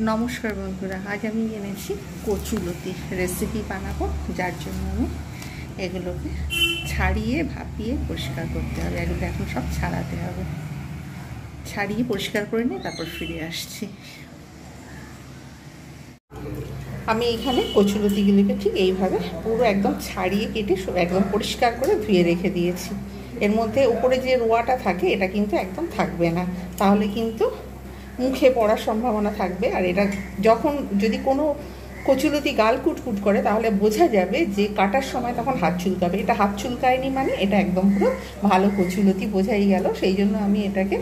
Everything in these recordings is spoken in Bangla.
নমস্কার বন্ধুরা, আজ আমি এনেছি কচুলতির রেসিপি বানাবো, যার জন্য আমি এগুলোকে ছাড়িয়ে ভাপিয়ে পরিষ্কার করতে হবে। এগুলো এখন সব ছাড়াতে হবে। ছাড়িয়ে পরিষ্কার করে নিয়ে তারপর ফিরে আসছি। আমি এখানে কচুলতিগুলিকে ঠিক এইভাবে পুরো একদম ছাড়িয়ে কেটে একদম পরিষ্কার করে ধুয়ে রেখে দিয়েছি। এর মধ্যে উপরে যে রোয়াটা থাকে এটা কিন্তু একদম থাকবে না, তাহলে কিন্তু মুখে পড়ার সম্ভাবনা থাকবে। আর এটা যখন যদি কোনো কচুলতি গাল কুটকুট করে তাহলে বোঝা যাবে যে কাটার সময় তখন হাত চুলকাবে। এটা হাত চুলকায়নি মানে এটা একদম পুরো ভালো কচুলতি বোঝাই গেল। সেই জন্য আমি এটাকে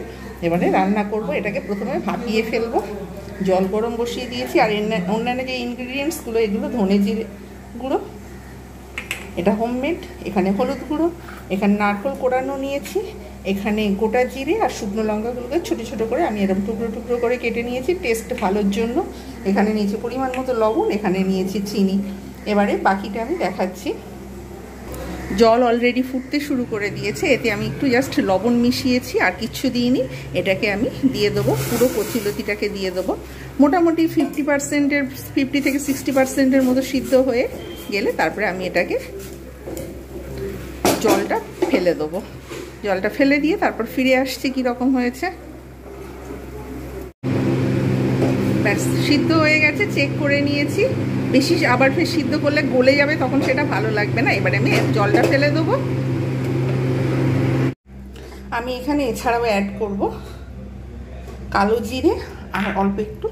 এবারে রান্না করব। এটাকে প্রথমে ভাপিয়ে ফেলবো। জল গরম বসিয়ে দিয়েছি। আর অন্যান্য যে ইনগ্রিডিয়েন্টসগুলো, এগুলো ধনে জিরে গুঁড়ো, এটা হোমমেড। এখানে হলুদ গুঁড়ো, এখানে নারকেল কোড়ানো নিয়েছি, এখানে গোটা জিরে আর শুকনো লঙ্কাগুলোকে ছোটো ছোটো করে আমি এরকম টুকরো টুকরো করে কেটে নিয়েছি টেস্ট ভালোর জন্য। এখানে নিয়েছি পরিমাণ মতো লবণ, এখানে নিয়েছি চিনি। এবারে বাকিটা আমি দেখাচ্ছি। জল অলরেডি ফুটতে শুরু করে দিয়েছে। এতে আমি একটু জাস্ট লবণ মিশিয়েছি, আর কিচ্ছু দিইনি। এটাকে আমি দিয়ে দেবো, পুরো কচুলতিটাকে দিয়ে দেবো। মোটামুটি 50 থেকে 60% মতো সিদ্ধ হয়ে গেলে তারপরে আমি এটাকে জলটা ফেলে দেবো। জলটা ফেলে দিয়ে তারপর ফিরে আসছি কীরকম হয়েছে। ব্যাস, সিদ্ধ হয়ে গেছে, চেক করে নিয়েছি। বেশি আবার ফের সিদ্ধ করলে গলে যাবে, তখন সেটা ভালো লাগবে না। এবারে আমি জলটা ফেলে দেবো। আমি এখানে এছাড়াও অ্যাড করব কালো জিরে আর অল্প একটু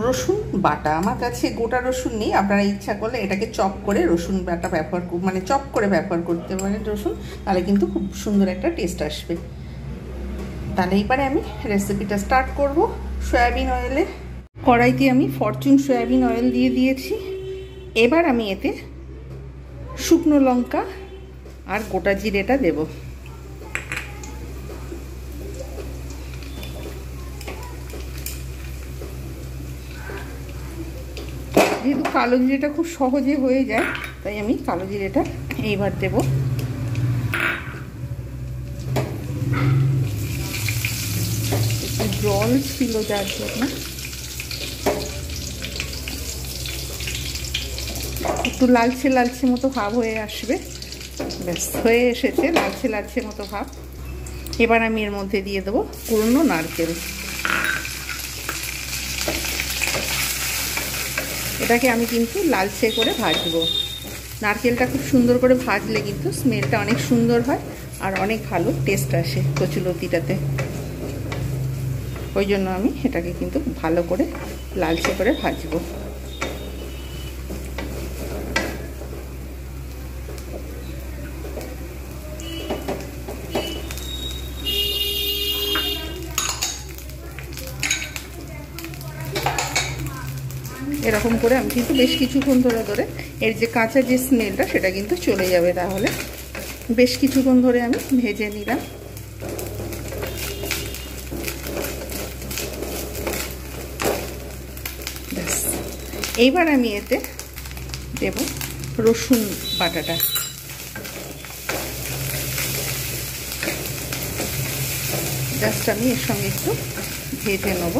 রসুন বাটা। আমার কাছে গোটা রসুন নেই, আপনারা ইচ্ছা করলে এটাকে চপ করে রসুন বাটা ব্যবহার মানে চপ করে ব্যবহার করতে পারেন রসুন, তাহলে কিন্তু খুব সুন্দর একটা টেস্ট আসবে। তাহলে এবারে আমি রেসিপিটা স্টার্ট করব। সয়াবিন অয়েলে কড়াইতে আমি ফরচুন সয়াবিন অয়েল দিয়ে দিয়েছি। এবার আমি এতে শুকনো লঙ্কা আর গোটা জিরেটা দেব। যেহেতু কালো জিরেটা খুব সহজে হয়ে যায়, তাই আমি কালো জিরেটা এইবার দেব। একটু জল ছিল যার জন্য একটু লালচে লালচে মতো ভাব হয়ে আসবে। ব্যাস, হয়ে এসেছে লালচে লালচে মতো ভাব। এবার আমি এর মধ্যে দিয়ে দেবো কুড়নো নারকেল। এটাকে আমি কিন্তু লালচে করে ভাজবো। নারকেলটা খুব সুন্দর করে ভাজলে কিন্তু স্মেলটা অনেক সুন্দর হয় আর অনেক ভালো টেস্ট আসে কচুলতিটাতে। ওই জন্য আমি এটাকে কিন্তু ভালো করে লালচে করে ভাজবো। এরকম করে আমি কিন্তু বেশ কিছুক্ষণ ধরে এর যে কাঁচা যে স্মেলটা সেটা কিন্তু চলে যাবে। তাহলে বেশ কিছুক্ষণ ধরে আমি ভেজে নিলাম। ব্যাস, এইবার আমি এতে দেব রসুন বাটাটা। জাস্ট আমি এর সঙ্গে একটু ভেজে নেব।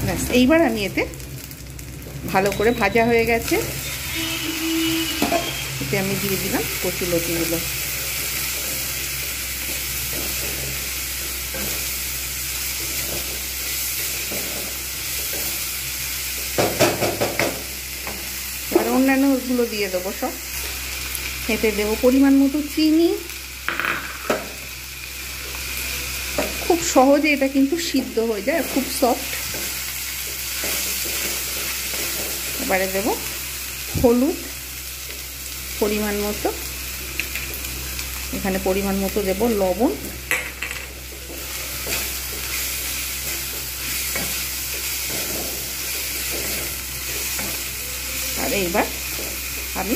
ব্যাস, এইবার আমি এতে ভালো করে ভাজা হয়ে গেছে, এতে আমি দিয়ে দিলাম কচুলতিগুলো। আর অন্যান্যগুলো দিয়ে দেবো সব। এতে দেবো পরিমাণ মতো চিনি। খুব সহজে এটা কিন্তু সিদ্ধ হয়ে যায়, খুব সফট। এবারে দেব হলুদ পরিমাণ মতো, এখানে পরিমাণ মতো দেব লবণ, আর এইবার আমি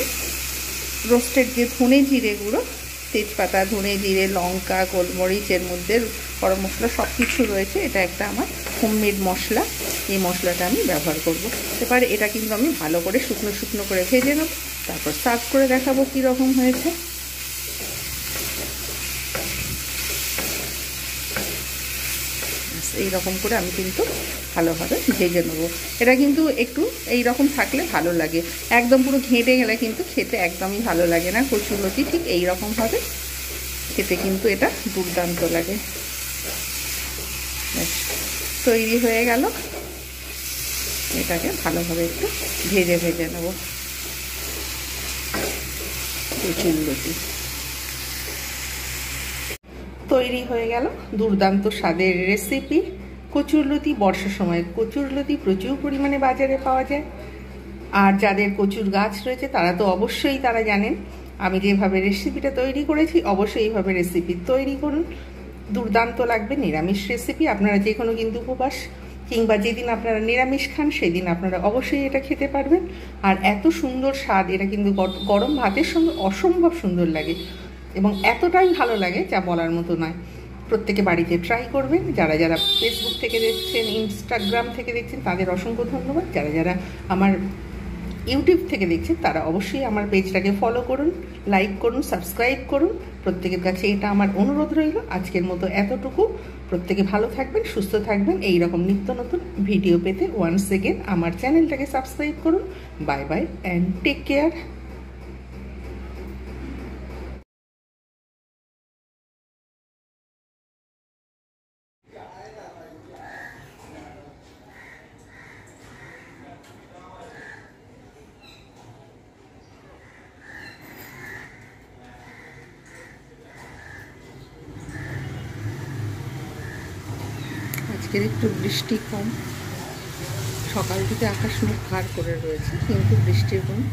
রোস্টেড যে ধনে জিরে গুঁড়ো, তেজপাতা, ধনে জিরে, লঙ্কা, গোলমরিচের মধ্যে গরম মশলা সব কিছু রয়েছে। এটা একটা আমার হোমমেড মশলা, এই মশলাটা আমি ব্যবহার করব। এবার এটা কিন্তু আমি ভালো করে শুকনো শুকনো করে ভেজে নেব, তারপর সার্ভ করে দেখাবো কীরকম হয়েছে। এই রকম করে আমি কিন্তু ভালোভাবে ভেজে নেব। এটা কিন্তু একটু এই রকম থাকলে ভালো লাগে, একদম পুরো ঘেঁটে গেলে কিন্তু খেতে একদমই ভালো লাগে না। কচুরলতি ঠিক এই রকমভাবে খেতে কিন্তু এটা দুর্দান্ত লাগে। তৈরি হয়ে গেল, এটাকে ভালোভাবে একটু ভেজে নেব। কচুরলতি তৈরি হয়ে গেল, দুর্দান্ত স্বাদের রেসিপি কচুরলতি। বর্ষার সময় কচুরলতি প্রচুর পরিমাণে বাজারে পাওয়া যায়, আর যাদের কচুর গাছ রয়েছে তারা তো অবশ্যই তারা জানেন আমি যেভাবে রেসিপিটা তৈরি করেছি, অবশ্যই এইভাবে রেসিপি তৈরি করুন, দুর্দান্ত লাগবে। নিরামিষ রেসিপি, আপনারা যে কোনো কিন্তু উপবাস কিংবা যেদিন আপনারা নিরামিষ খান সেদিন আপনারা অবশ্যই এটা খেতে পারবেন। আর এত সুন্দর স্বাদ, এটা কিন্তু গরম ভাতের সঙ্গে অসম্ভব সুন্দর লাগে এবং এতটাই ভালো লাগে যা বলার মতো নয়। প্রত্যেকে বাড়িতে ট্রাই করবেন। যারা যারা ফেসবুক থেকে দেখছেন, ইনস্টাগ্রাম থেকে দেখছেন, তাদের অসংখ্য ধন্যবাদ। যারা যারা আমার ইউটিউব থেকে দেখছেন তারা অবশ্যই আমার পেজটাকে ফলো করুন, লাইক করুন, সাবস্ক্রাইব করুন। প্রত্যেকের কাছে এটা আমার অনুরোধ রইল। আজকের মতো এতটুকু। প্রত্যেকে ভালো থাকবেন, সুস্থ থাকবেন। এই রকম নিত্য নতুন ভিডিও পেতে ওয়ান্স এগেন আমার চ্যানেলটাকে সাবস্ক্রাইব করুন। Bye bye and take care. আজকের একটু বৃষ্টি কম, সকাল থেকে আকাশ মুখ ভার করে রয়েছে, কিন্তু বৃষ্টির কোনো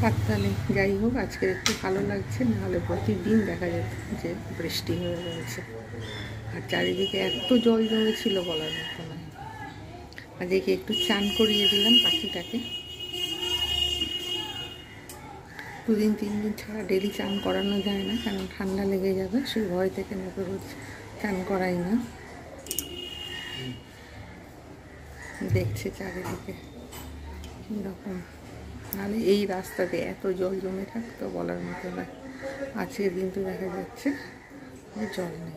পাত্তা নেই। যাই হোক, আজকের একটু ভালো লাগছে, নাহলে প্রতিদিন দেখা যেত যে বৃষ্টি হয়ে রয়েছে। আর চারিদিকে এত জল জমেছিল বলার মতো নয়। আজকে একটু চান করিয়ে দিলাম পাখিটাকে। 2 দিন 3 দিন ছাড়া ডেলি চান করানো যায় না, কারণ ঠান্ডা লেগে যাবে, সেই ভয় থেকে মতো রোজ চান করাই না। দেখছে চারিদিকে কীরকম, নাহলে এই রাস্তাতে এত জল জমে থাকতো বলার মতো নয়। আজকে কিন্তু দেখা যাচ্ছে যে জল নেই।